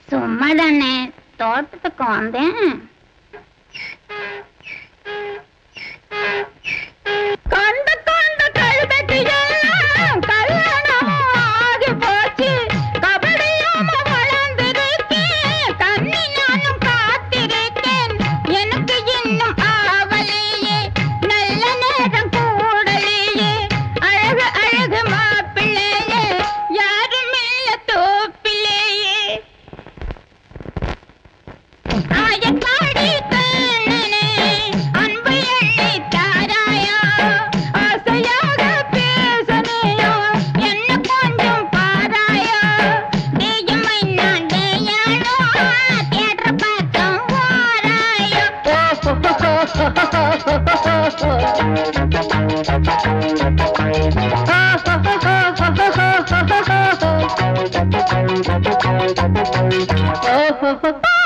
சும்மாதானே தோட்டத்துக்கு வந்தேன். கண்ட கண்ட கழுதைக்கு எல்லாம் கல்யாணம் ஆகி போச்சு. கபடியாம வளர்ந்திருக்கேன், கண்ணி நானும் காத்திருக்கேன். எனக்கு இன்னும் ஆவலையே, நல்ல நேரம் கூடலையே. அழகு அழகு மாப்பிள்ளையே, யாரும் இல்ல தோப்பிலேயே. ஆயப்பாடி கண்ணனே, அன்பு எண்ணி தாராயா. ஆசையாக பேசனையோ, என்ன கொஞ்சம் பாராயா. தேயமை நான் தேயானோ, தேற்ற பக்கம் வாராயோ. Oh